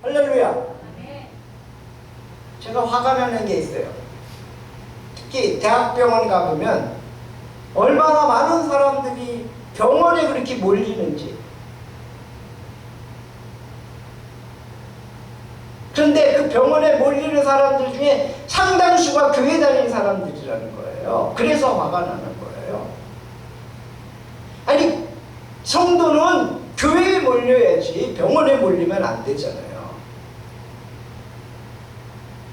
할렐루야. 제가 화가 나는 게 있어요. 특히 대학병원 가보면 얼마나 많은 사람들이 병원에 그렇게 몰리는지. 그런데 그 병원에 몰리는 사람들 중에 상당수가 교회 다니는 사람들이라는 거예요. 그래서 화가 나는 거예요. 아니, 성도는 교회에 몰려야지 병원에 몰리면 안 되잖아요.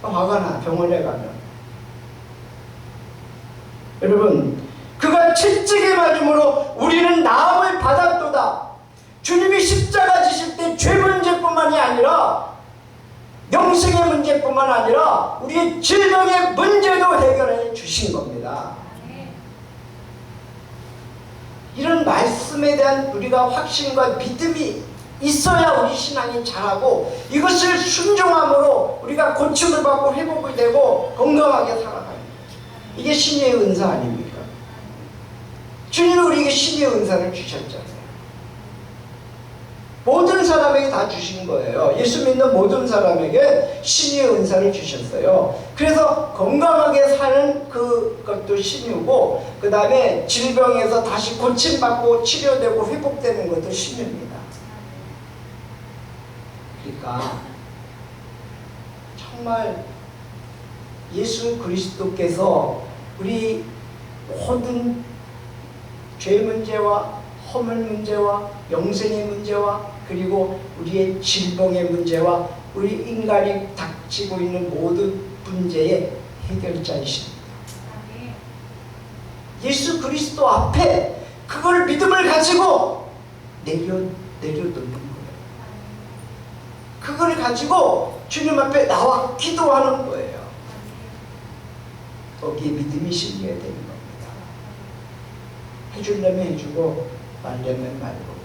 화가 나, 병원에 가면. 여러분, 그가 채찍에 맞음으로 우리는 나음을 받았도다. 주님이 십자가 지실 때 죄 문제뿐만이 아니라 영생의 문제뿐만 아니라 우리의 질병의 문제도 해결해 주신 겁니다. 이런 말씀에 대한 우리가 확신과 믿음이 있어야 우리 신앙이 자라고 이것을 순종함으로 우리가 고침을 받고 회복이 되고 건강하게 살아가는 거예요. 이게 신의 은사 아닙니까? 주님이 우리에게 신의 은사를 주셨잖아요. 모든 사람에게 다 주신 거예요. 예수 믿는 모든 사람에게 신의 은사를 주셨어요. 그래서 건강하게 사는 그것도 신유고, 그 다음에 질병에서 다시 고침받고 치료되고 회복되는 것도 신유입니다. 그러니까 정말 예수 그리스도께서 우리 모든 죄 문제와 허물 문제와 영생의 문제와 그리고 우리의 질병의 문제와 우리 인간이 닥치고 있는 모든 문제의 해결자이십니다. 예수 그리스도 앞에 그걸 믿음을 가지고 내려놓는 거예요. 그걸 가지고 주님 앞에 나와 기도하는 거예요. 거기에 믿음이 실려야 되는 겁니다. 해주려면 해주고 말려면 말고,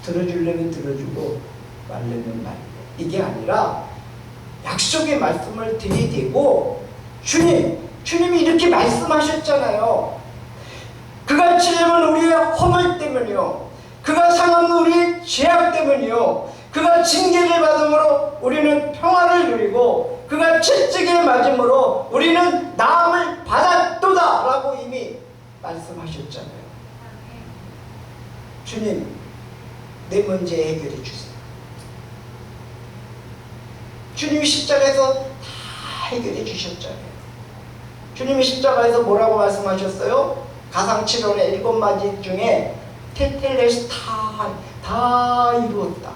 들어주려면 들어주고 말려면 말고, 이게 아니라 약속의 말씀을 들이대고 주님이 이렇게 말씀하셨잖아요. 그가 찔림은 우리의 허물 때문이요, 그가 상함은 우리의 죄악 때문이요, 그가 징계를 받음으로 우리는 평화를 누리고 그가 채찍에 맞음으로 우리는 나음을 받았도다 라고 이미 말씀하셨잖아요. 주님, 내 문제 해결해 주세요. 주님이 십자가에서 다 해결해 주셨잖아요. 주님이 십자가에서 뭐라고 말씀하셨어요? 가상치료의 7가지 중에 테텔레스타 다 이루었다.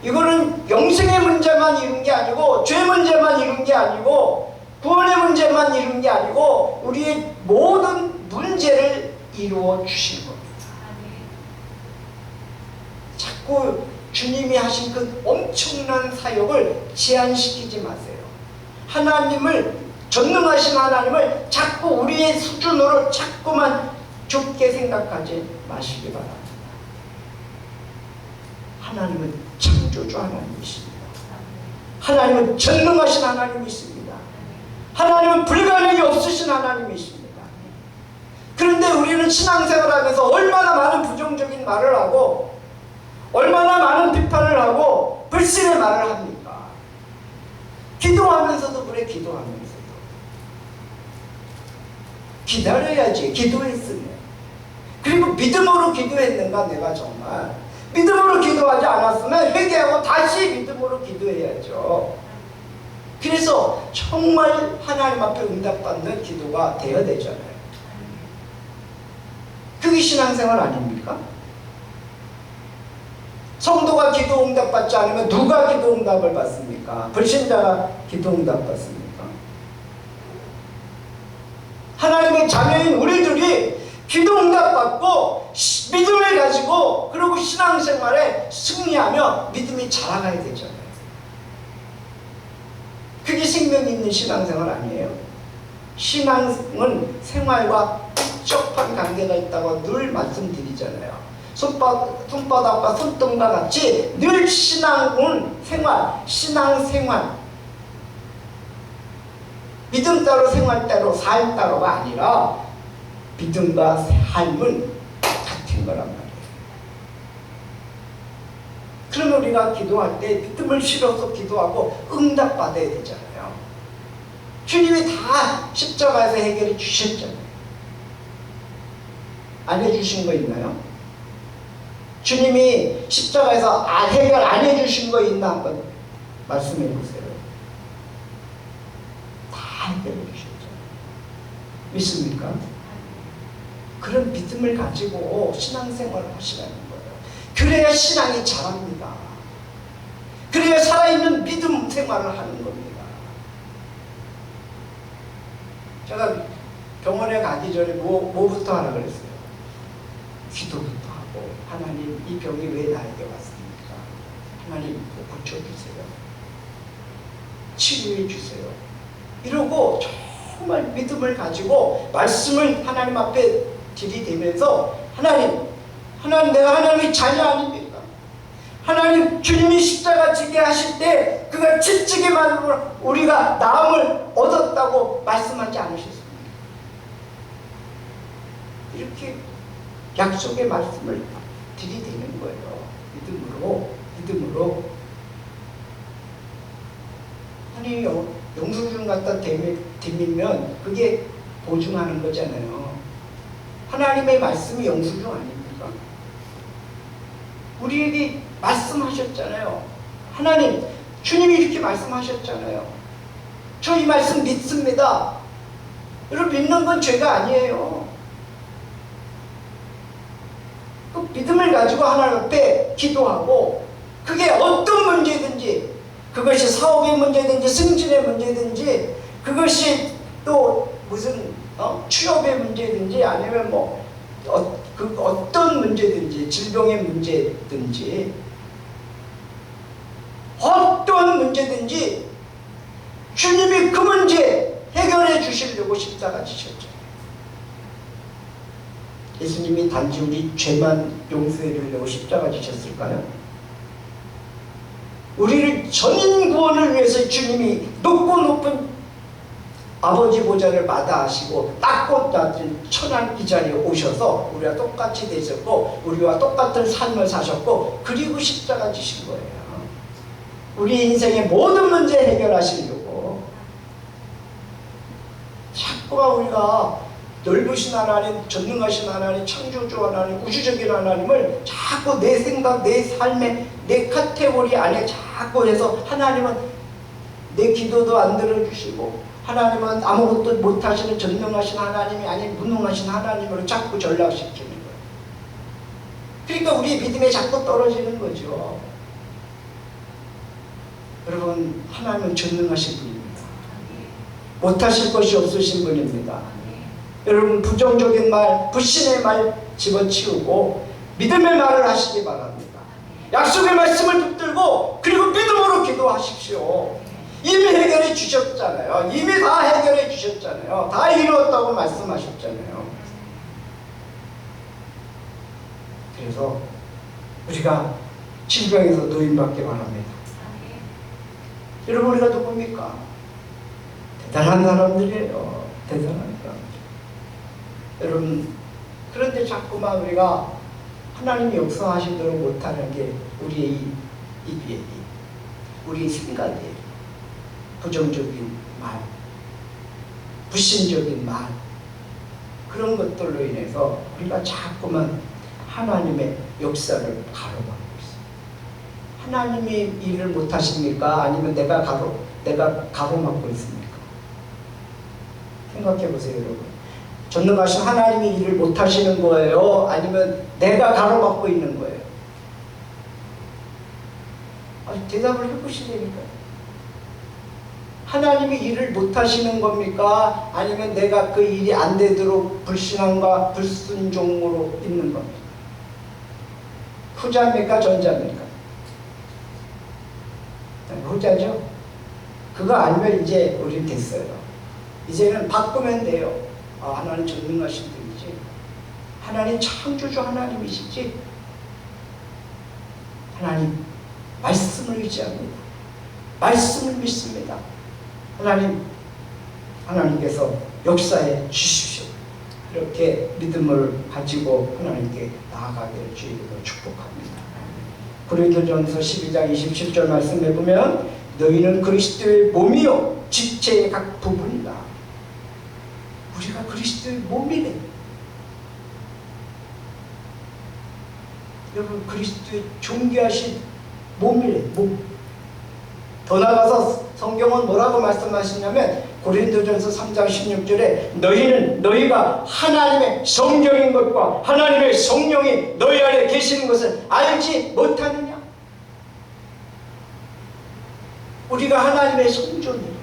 이거는 영생의 문제만 이룬 게 아니고, 죄 문제만 이룬 게 아니고, 구원의 문제만 이룬 게 아니고 우리의 모든 문제를 이루어 주신 겁니다. 자꾸 주님이 하신 그 엄청난 사역을 제한시키지 마세요. 하나님을, 전능하신 하나님을 자꾸 우리의 수준으로 자꾸만 좁게 생각하지 마시기 바랍니다. 하나님은 창조주 하나님이십니다. 하나님은 전능하신 하나님이십니다. 하나님은 불가능이 없으신 하나님이십니다. 그런데 우리는 신앙생활하면서 얼마나 많은 부정적인 말을 하고 얼마나 많은 비판을 하고 불신의 말을 합니까? 기도하면서도 그래. 기도하면서도 기다려야지. 기도했으면. 그리고 믿음으로 기도했는가? 내가 정말 믿음으로 기도하지 않았으면 회개하고 다시 믿음으로 기도해야죠. 그래서 정말 하나님 앞에 응답받는 기도가 되어야 되잖아요. 그게 신앙생활 아닙니까? 성도가 기도 응답받지 않으면 누가 기도 응답을 받습니까? 불신자가 기도 응답 받습니까? 하나님의 자녀인 우리들이 기도 응답받고 믿음을 가지고 그리고 신앙생활에 승리하며 믿음이 자라가야 되잖아요. 그게 생명 있는 신앙생활 아니에요? 신앙은 생활과 밀접한 관계가 있다고 늘 말씀드리잖아요. 손바닥과 손등과 같이 늘 신앙은 생활, 신앙생활, 믿음 따로 생활 따로 삶 따로가 아니라 믿음과 삶은 같은 거란 말이에요. 그러면 우리가 기도할 때 믿음을 실어서 기도하고 응답받아야 되잖아요. 주님이 다 십자가에서 해결해 주셨잖아요. 안 해주신 거 있나요? 주님이 십자가에서 해결 안 해주신 거 있나 한번 말씀해 보세요. 다 해결해 주셨죠. 믿습니까? 그런 믿음을 가지고 신앙생활을 하시라는 거예요. 그래야 신앙이 자랍니다. 그래야 살아있는 믿음 생활을 하는 겁니다. 제가 병원에 가기 전에 뭐부터 하라 그랬어요? 기도부터 하고, 하나님 이 병이 왜 나에게 왔습니까? 하나님 고쳐주세요. 치료해 주세요. 이러고 정말 믿음을 가지고 말씀을 하나님 앞에 들이대면서 하나님 내가 하나님의 자녀 아닙니까? 하나님 주님이 십자가 지게 하실 때 그가 칠지기만으로 우리가 나음을 얻었다고 말씀하지 않으셨습니까? 이렇게 약속의 말씀을 들이대는 거예요. 믿음으로. 아니 영수증 갖다 대밀면 그게 보증하는 거잖아요. 하나님의 말씀이 영수증 아닙니까? 우리에게 말씀하셨잖아요. 하나님, 주님이 이렇게 말씀하셨잖아요. 저 이 말씀 믿습니다. 여러분, 믿는 건 죄가 아니에요. 그 믿음을 가지고 하나님 앞에 기도하고, 그게 어떤 문제든지, 그것이 사업의 문제든지 승진의 문제든지, 그것이 또 무슨 취업의 문제든지, 아니면 그 어떤 문제든지, 질병의 문제든지, 어떤 문제든지 주님이 그 문제 해결해 주시려고 십자가 지셨죠. 예수님이 단지 우리 죄만 용서해 주려고 십자가 지셨을까요? 우리를 전인 구원을 위해서 주님이 높은 아버지 보좌를 마다하시고 딱 낮은 천한 이 자리에 오셔서 우리와 똑같이 되셨고 우리와 똑같은 삶을 사셨고 그리고 십자가 지신 거예요. 우리 인생의 모든 문제 해결하시려고. 자꾸만 우리가 넓으신 하나님, 전능하신 하나님, 창조주 하나님, 우주적인 하나님을 자꾸 내 생각, 내 삶의 내 카테고리 안에 자꾸 해서 하나님은 내 기도도 안 들어주시고 하나님은 아무것도 못하시는 전능하신 하나님이 아닌 무능하신 하나님으로 자꾸 전락시키는 거예요. 그러니까 우리 믿음이 자꾸 떨어지는 거죠. 여러분, 하나님은 전능하신 분입니다. 못하실 것이 없으신 분입니다. 여러분, 부정적인 말, 불신의 말 집어치우고 믿음의 말을 하시기 바랍니다. 약속의 말씀을 붙들고 그리고 믿음으로 기도하십시오. 이미 해결해 주셨잖아요. 이미 다 해결해 주셨잖아요. 다 이루었다고 말씀하셨잖아요. 그래서 우리가 질병에서 노인받기 바랍니다. 여러분, 우리가 누굽니까? 대단한 사람들이에요. 대단한 사람들. 여러분, 그런데 자꾸만 우리가 하나님이 역사하시도록 못하는 게 우리의 입이에요. 우리의 생각이에요. 부정적인 말, 불신적인 말, 그런 것들로 인해서 우리가 자꾸만 하나님의 역사를 가로막고 있어요. 하나님이 일을 못하십니까? 아니면 내가 가로막고 있습니까? 생각해 보세요, 여러분. 전능하신 하나님이 일을 못하시는 거예요? 아니면 내가 가로막고 있는 거예요? 대답을 해보시라니까요. 하나님이 일을 못하시는 겁니까? 아니면 내가 그 일이 안 되도록 불신앙과 불순종으로 있는 겁니까? 후자입니까? 전자입니까? 후자죠? 그거 아니면 이제 우린 됐어요. 이제는 바꾸면 돼요. 하나님 전능하신 분이지. 하나님 창조주 하나님이시지. 하나님 말씀을 의지합니다. 말씀을 믿습니다. 하나님께서 역사해 주십시오. 이렇게 믿음을 가지고 하나님께 나아가기를 주의 이름으로 축복합니다. 고린도전서 12장 27절 말씀해 보면 너희는 그리스도의 몸이요 지체의 각 부분이다. 우리가 그리스도의 몸이래. 여러분 그리스도의 존귀하신 몸이래. 몸. 더 나아가서 성경은 뭐라고 말씀하시냐면 고린도전서 3장 16절에 너희가 하나님의 성령인 것과 하나님의 성령이 너희 안에 계시는 것을 알지 못하느냐? 우리가 하나님의 성전이에요.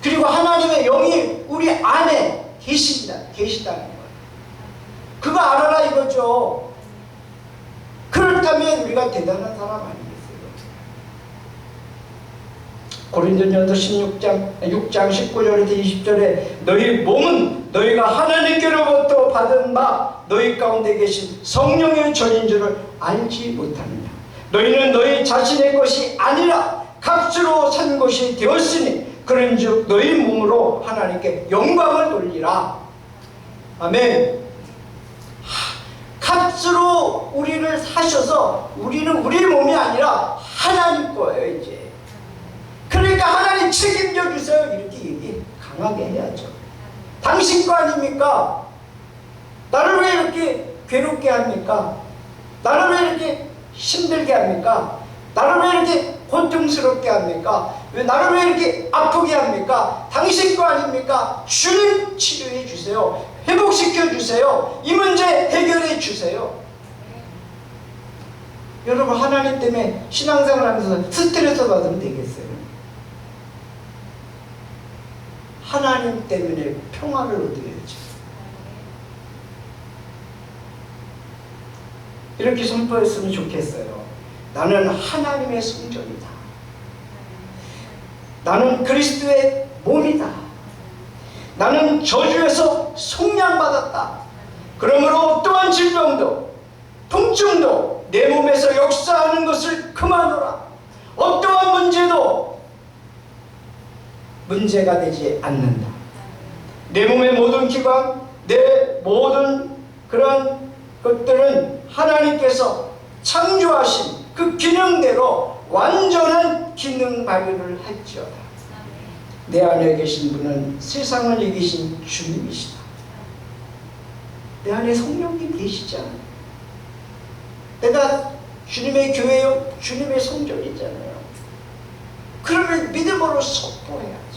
그리고 하나님의 영이 우리 안에 계시다는 거예요. 그거 알아라 이거죠. 그렇다면 우리가 대단한 사람 아니겠어요? 고린도전서 6장 19절에서 20절에 너희 몸은 너희가 하나님께로부터 받은 바 너희 가운데 계신 성령의 전인 줄을 알지 못하느냐? 너희는 너희 자신의 것이 아니라 값으로 산 것이 되었으니 그런즉 너희 몸으로 하나님께 영광을 돌리라. 아멘. 값으로 우리를 사셔서 우리는 우리 몸이 아니라 하나님 거예요. 이제 그러니까 하나님 책임져 주세요. 이렇게 얘기 강하게 해야죠. 당신 거 아닙니까? 나를 왜 이렇게 괴롭게 합니까? 나를 왜 이렇게 힘들게 합니까? 나를 왜 이렇게 고통스럽게 합니까? 왜 나를 왜 이렇게 아프게 합니까? 당신 거 아닙니까? 주님 치료해 주세요. 회복시켜 주세요. 이 문제 해결해 주세요. 여러분 하나님 때문에 신앙생활 하면서 스트레스 받으면 되겠어요? 하나님 때문에 평화를 얻어야죠. 이렇게 선포했으면 좋겠어요. 나는 하나님의 성전이다. 나는 그리스도의 몸이다. 나는 저주에서 속량받았다. 그러므로 어떠한 질병도 통증도 내 몸에서 역사하는 것을 그만둬라. 어떠한 문제도 문제가 되지 않는다. 내 몸의 모든 기관, 내 모든 그런 것들은 하나님께서 창조하신 그 기능대로 완전한 기능 발휘를 할지어다. 내 안에 계신 분은 세상을 이기신 주님이시다. 내 안에 성령님 계시잖아요. 내가 주님의 교회요, 주님의 성전이잖아요. 그러면 믿음으로 선포해야지.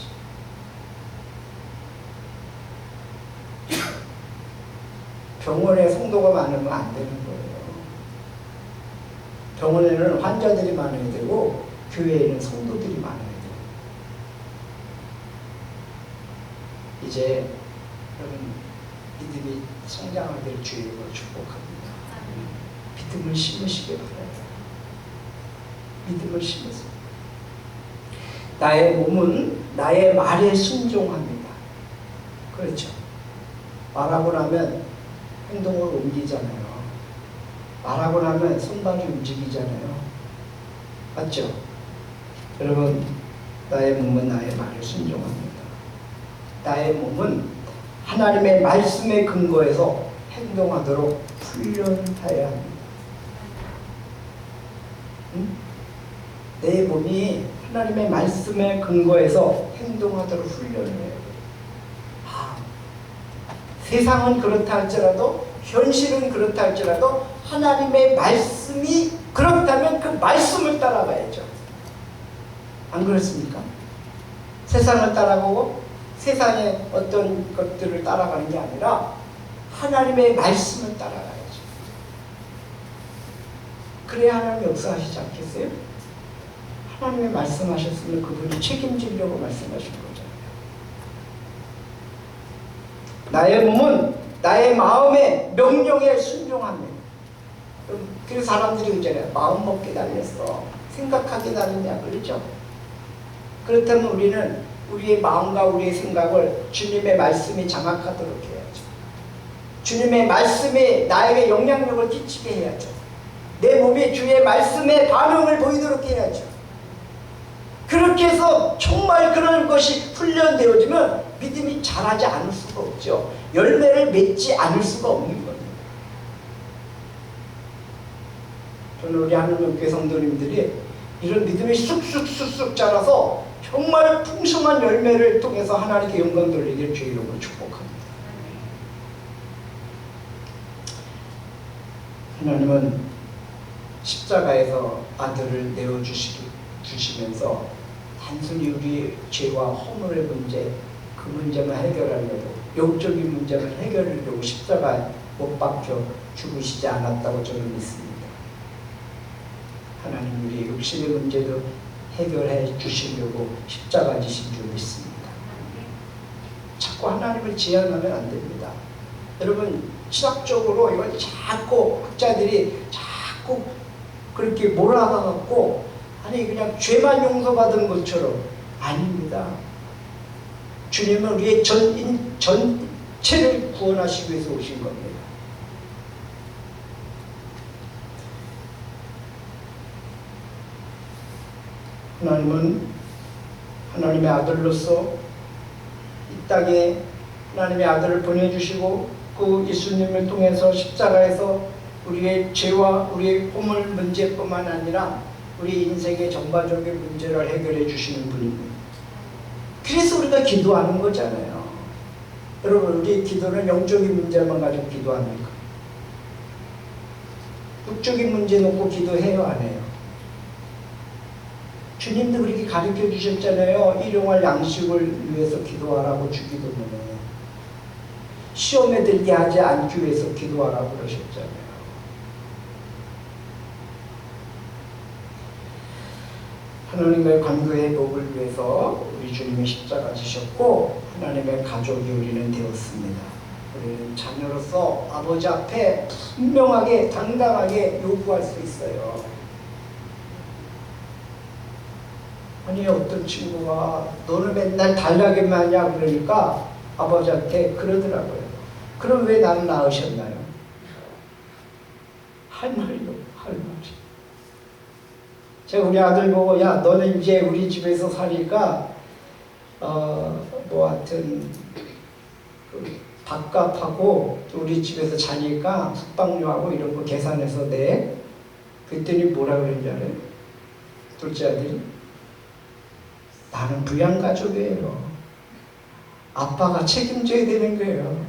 병원에 성도가 많으면 안 되는 거예요. 병원에는 환자들이 많아야 되고 교회에는 성도들이 많아야 돼요. 이제 여러분 믿음이 성장하게 될 주의로 축복합니다. 믿음을 심으시기 바랍니다. 믿음을 심으세요. 나의 몸은 나의 말에 순종합니다. 그렇죠. 말하고 나면 행동을 옮기잖아요. 말하고 나면 손발이 움직이잖아요. 맞죠? 여러분, 나의 몸은 나의 말에 순종합니다. 나의 몸은 하나님의 말씀에 근거해서 행동하도록 훈련하여야 합니다. 응? 내 몸이 하나님의 말씀에 근거해서 행동하도록 훈련을 해야 돼요. 세상은 그렇다 할지라도 현실은 그렇다 할지라도 하나님의 말씀이 그렇다면 그 말씀을 따라가야죠. 안 그렇습니까? 세상을 따라가고 세상의 어떤 것들을 따라가는 게 아니라 하나님의 말씀을 따라가야죠. 그래야 하나님이 역사하시지 않겠어요? 하나님이 말씀하셨으면 그분이 책임지려고 말씀하신 거잖아요. 나의 몸은 나의 마음의 명령에 순종합니다. 그 사람들이 있잖아요. 마음 먹게 달렸어. 생각하게 달렸냐 그러죠. 그렇다면 우리는 우리의 마음과 우리의 생각을 주님의 말씀이 장악하도록 해야죠. 주님의 말씀이 나에게 영향력을 끼치게 해야죠. 내 몸이 주의 말씀에 반응을 보이도록 해야죠. 그렇게 해서 정말 그런 것이 훈련되어지면 믿음이 자라지 않을 수가 없죠. 열매를 맺지 않을 수가 없는 겁니다. 저는 우리 하느님교회 성도님들이 이런 믿음이 쑥쑥쑥쑥 자라서 정말 풍성한 열매를 통해서 하나님께 영광 돌리기를 주의 이름으로 축복합니다. 하나님은 십자가에서 아들을 내어주시면서 단순히 우리의 죄와 허물의 문제, 그 문제만 해결하려고, 영적인 문제만 해결하려고 십자가에 못 박혀 죽으시지 않았다고 저는 믿습니다. 하나님 우리 육신의 문제도 해결해 주시려고 십자가 지신 줄 믿습니다. 자꾸 하나님을 제한하면 안 됩니다. 여러분 신학적으로 이걸 자꾸 학자들이 자꾸 그렇게 몰아가갖고 아니 그냥 죄만 용서받은 것처럼 아닙니다. 주님은 우리의 전체를 구원하시기 위해서 오신 겁니다. 하나님은 하나님의 아들로서 이 땅에 하나님의 아들을 보내주시고 그 예수님을 통해서 십자가에서 우리의 죄와 우리의 허물 문제뿐만 아니라 우리 인생의 전반적인 문제를 해결해 주시는 분입니다. 그래서 우리가 기도하는 거잖아요. 여러분 우리의 기도는 영적인 문제만 가지고 기도합니까? 육적인 문제 놓고 기도해요 안 해요? 주님도 그렇게 가르쳐 주셨잖아요. 일용할 양식을 위해서 기도하라고 주기도문에 시험에 들게 하지 않기 위해서 기도하라고 그러셨잖아요. 하나님의 관계 회복을 위해서 우리 주님이 십자가 지셨고 하나님의 가족이 우리는 되었습니다. 우리는 자녀로서 아버지 앞에 분명하게 당당하게 요구할 수 있어요. 아니 어떤 친구가 너는 맨날 달라기만 하냐 그러니까 아버지한테 그러더라고요. 그럼 왜 나는 낳으셨나요? 할 말이요, 할 말이. 제가 우리 아들 보고 야 너는 이제 우리 집에서 사니까 뭐 하여튼 그 밥값하고 우리 집에서 자니까 숙박료하고 이런 거 계산해서 내. 그랬더니 뭐라 그랬는지 알아요? 둘째 아들이 나는 부양가족이에요. 아빠가 책임져야 되는 거예요.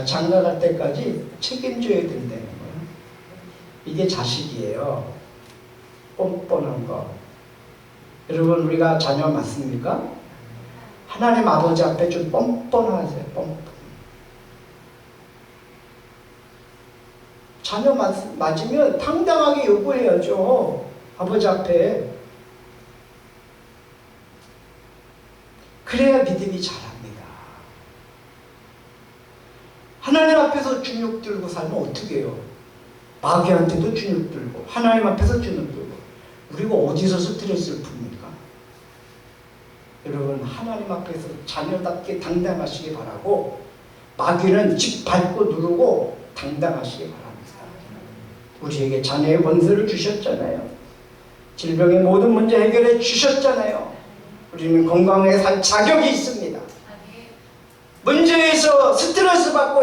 장가 갈 때까지 책임져야 된다는 거예요. 이게 자식이에요. 뻔뻔한 거. 여러분 우리가 자녀 맞습니까? 하나님 아버지 앞에 좀 뻔뻔하세요. 뻔뻔. 자녀 맞으면 당당하게 요구해야죠. 아버지 앞에. 그래야 믿음이 자랍니다. 하나님 앞에서 주눅 들고 살면 어떻게 해요? 마귀한테도 주눅 들고 하나님 앞에서 주눅 들고 우리가 어디서 스트레스를 풉니까? 여러분 하나님 앞에서 자녀답게 당당하시기 바라고 마귀는 집 밟고 누르고 당당하시기 바랍니다. 우리에게 자녀의 권세를 주셨잖아요. 질병의 모든 문제 해결해 주셨잖아요. 우리는 건강하게 살 자격이 있습니다. 문제에서 스트레스 받고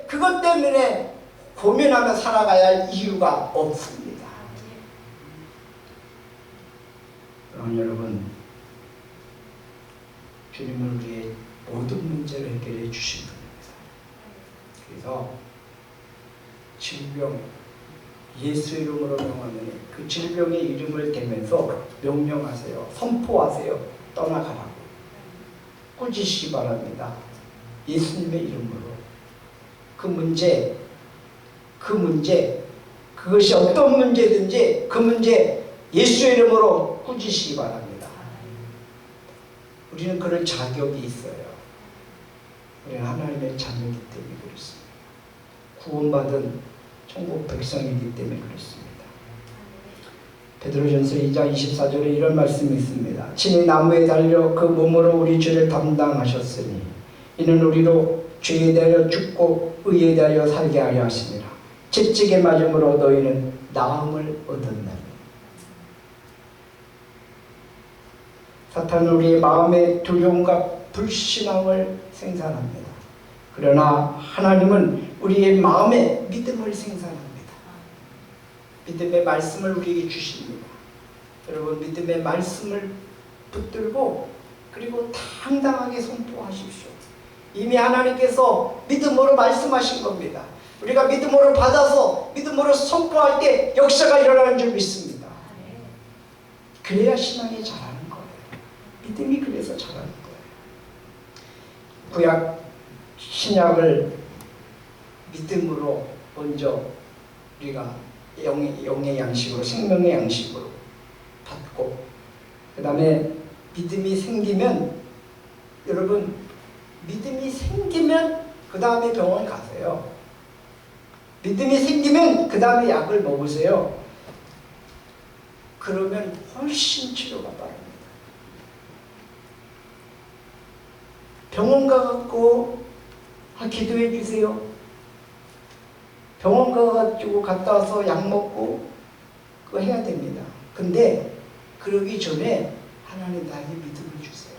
그것 때문에 고민하며 살아가야 할 이유가 없습니다. 그럼 여러분 주님은 우리의 모든 문제를 해결해 주신 분입니다. 그래서 질병 예수 이름으로 명하면 그 질병의 이름을 대면서 명령하세요. 선포하세요. 떠나가라고 꾸짖으시기 바랍니다. 예수님의 이름으로 그 문제 그것이 어떤 문제든지 그 문제 예수의 이름으로 꾸짖으시기 바랍니다. 우리는 그럴 자격이 있어요. 우리는 하나님의 자녀이기 때문에 그렇습니다. 구원받은 천국 백성이기 때문에 그렇습니다. 베드로전서 2장 24절에 이런 말씀이 있습니다. 친히 나무에 달려 그 몸으로 우리 죄를 담당하셨으니 이는 우리로 죄에 대하여 죽고 의에 대하여 살게 하려 하심이라. 채찍에 맞음으로 너희는 나음을 얻었나니. 사탄은 우리의 마음에 두려움과 불신앙을 생산합니다. 그러나 하나님은 우리의 마음에 믿음을 생산합니다. 믿음의 말씀을 우리에게 주십니다. 여러분, 믿음의 말씀을 붙들고 그리고 당당하게 선포하십시오. 이미 하나님께서 믿음으로 말씀하신 겁니다. 우리가 믿음으로 받아서 믿음으로 선포할 때 역사가 일어나는 줄 믿습니다. 그래야 신앙이 자라는 거예요. 믿음이 그래서 자라는 거예요. 구약 신약을 믿음으로 먼저 우리가 영의 양식으로, 생명의 양식으로 받고, 그 다음에 믿음이 생기면, 여러분, 믿음이 생기면 그 다음에 병원 가세요. 믿음이 생기면 그 다음에 약을 먹으세요. 그러면 훨씬 치료가 빠릅니다. 병원 가갖고 기도해 주세요. 병원 가가지고 갔다 와서 약 먹고 그거 해야 됩니다. 근데 그러기 전에 하나님 나에게 믿음을 주세요.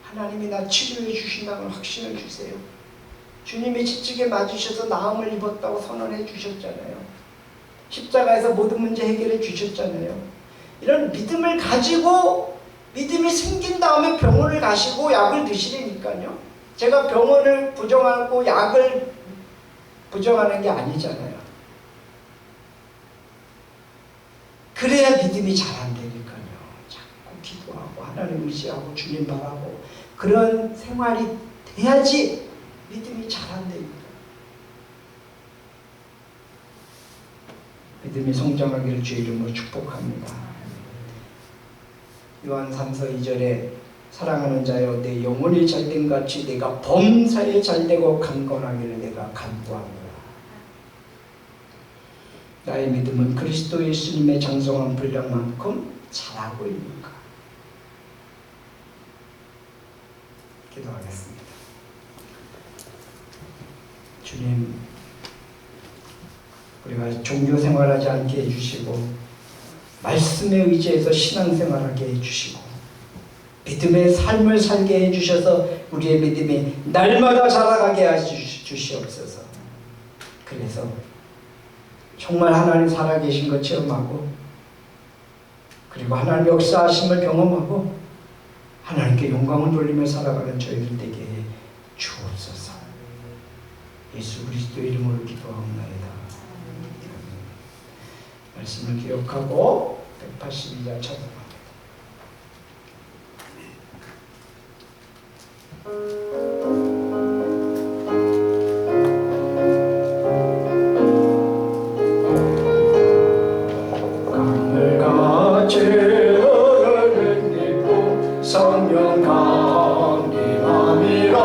하나님이 나 치료해 주신다는 확신을 주세요. 주님이 채찍에 맞으셔서 나음을 입었다고 선언해 주셨잖아요. 십자가에서 모든 문제 해결해 주셨잖아요. 이런 믿음을 가지고 믿음이 생긴 다음에 병원을 가시고 약을 드시라니까요. 제가 병원을 부정하고 약을 부정하는 게 아니잖아요. 그래야 믿음이 자란다니까요. 자꾸 기도하고 하나님 의지하고 주님 바라고 그런 생활이 돼야지 믿음이 자란다니까요. 믿음이 성장하기를 주의 이름으로 축복합니다. 요한 3서 2절에 사랑하는 자여 내 영혼이 잘된 같이 내가 범사에 잘되고 강건하기를 내가 간구합니다. 나의 믿음은 그리스도 예수님의 장성한 분량만큼 자라고 있는가? 기도하겠습니다. 주님, 우리가 종교 생활하지 않게 해주시고 말씀에 의지해서 신앙생활하게 해주시고 믿음의 삶을 살게 해주셔서 우리의 믿음이 날마다 자라가게 해주시옵소서. 그래서 정말 하나님 살아계신 것 체험하고 그리고 하나님 역사하심을 경험하고 하나님께 영광을 돌리며 살아가는 저희들 되게 해 주옵소서. 예수 그리스도 이름으로 기도하옵나이다. 말씀을 기억하고 182장 찬송합니다. 강물같이 흐르는 기쁨 성령 강림함이라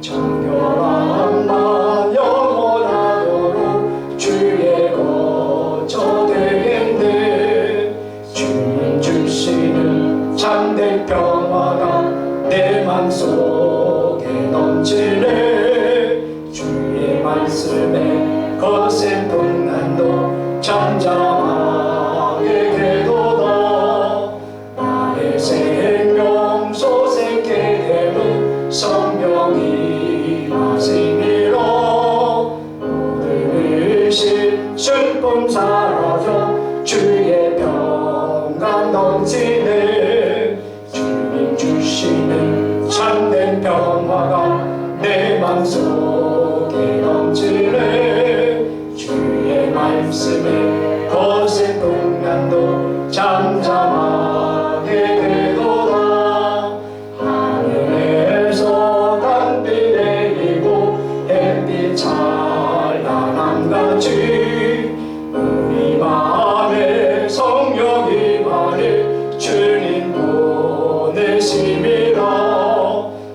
정결한 만 영원하도록 주의 거처 되겠네. 주님 주시는 참된 평화가 내 맘속에 넘치네. 주의 말씀에 거센 풍랑도 잠잠하게 되도다. 나의 생명 소생케 되는 성령이 마시니라. 모든 의심 슬픔 사라져 주의 평강 넘치네. 주님 주시는 참된 평화가 내 맘속에 넘치네. 주의 말씀에 거센 풍랑도 잠잠하게 되도다. 하늘에서 단비 내리고 햇빛 찬란함같이 우리 마음에 성령이 말해 주님 보내심이라.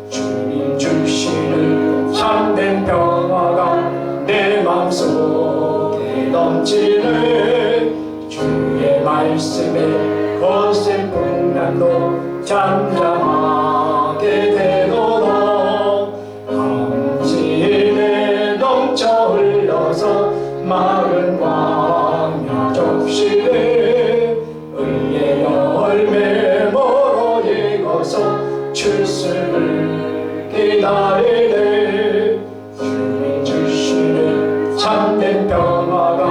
주님 주시는 참된 평화가 내 맘속에 넘치네. 주의 말씀에 거센 풍랑도 잠잠하게 되도다. 강진에 넘쳐 흘러서 마른 광야 접시되 의의 열매 멀어 익어서 출수를 기다리네. 주님 주시는 참된 평화가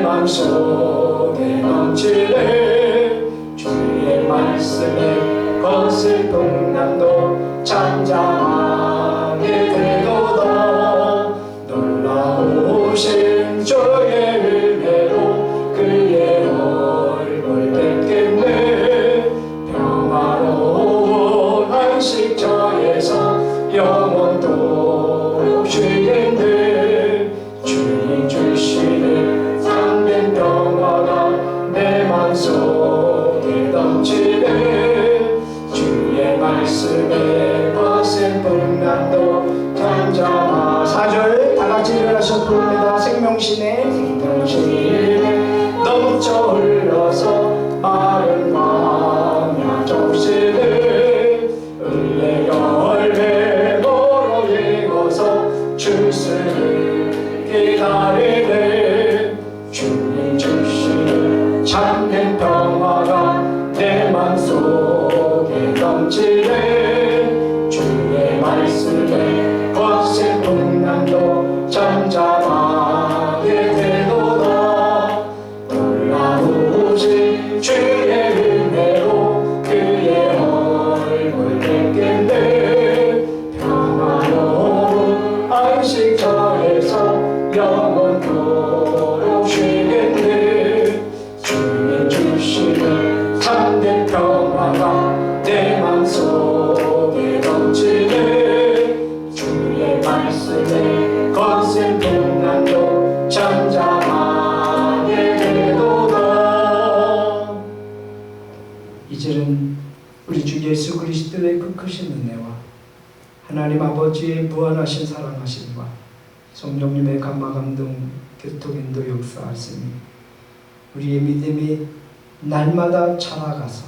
맘속에 넘치네 주의 말씀에 거센 풍랑도 잠잠하게 되도다 놀라우신 주의 은혜로 그의 얼굴 뵙겠네 평화로운 안식처에서 영원토록 쉬겠네 주님 주시는 참된 평화가 내 맘속에 넘치네 주의 말씀에 거센 풍랑도 잠잠하 4절 다같이 일어나서 부릅니다. 생명신에 넘쳐 흘러서 마른 광야 적시네 은혜 열매로 익어서 출세를 기다리네 주님 주시는 참된 평화가 내 맘속에 넘치네 주의 말씀에 거센 풍랑도 잠잠하게 되도다 놀라우신 주의 은혜로 그의 얼굴 뵙겠네 평화로운 안식처에서 영원토록 쉬겠네 주님 주시는 참된 평화가 내 맘속에 넘치네 주의 말씀에 거센 풍랑도 잠잠하게 되도다. 이제는 우리 주 예수 그리스도의 그 크신 은혜와 하나님 아버지의 무한하신 사랑하심과 성령님의 감화 감동 교통인도 역사하시니 우리의 믿음이 날마다 자라가서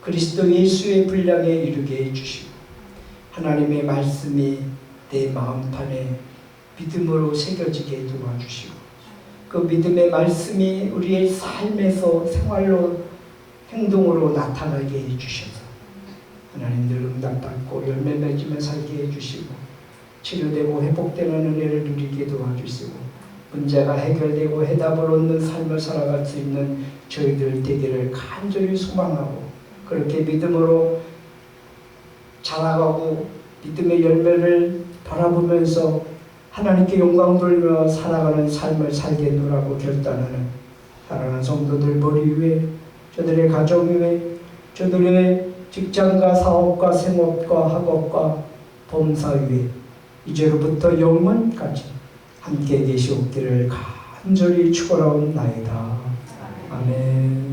그리스도 예수의 분량에 이르게 해주시고 하나님의 말씀이 내 마음판에 믿음으로 새겨지게 도와주시고 그 믿음의 말씀이 우리의 삶에서 생활로 행동으로 나타나게 해주셔서 하나님들 응답받고 열매 맺으며 살게 해주시고 치료되고 회복되는 은혜를 누리게 도와주시고 문제가 해결되고 해답을 얻는 삶을 살아갈 수 있는 저희들 되기를 간절히 소망하고 그렇게 믿음으로 자라가고 믿음의 열매를 바라보면서 하나님께 영광 돌리며 살아가는 삶을 살겠노라고 결단하는 사랑하는 성도들 머리 위에 저들의 가정 위에 저들의 직장과 사업과 생업과 학업과 범사 위에 이제로부터 영원까지 함께 계시옵기를 간절히 축원하옵나이다. 아멘.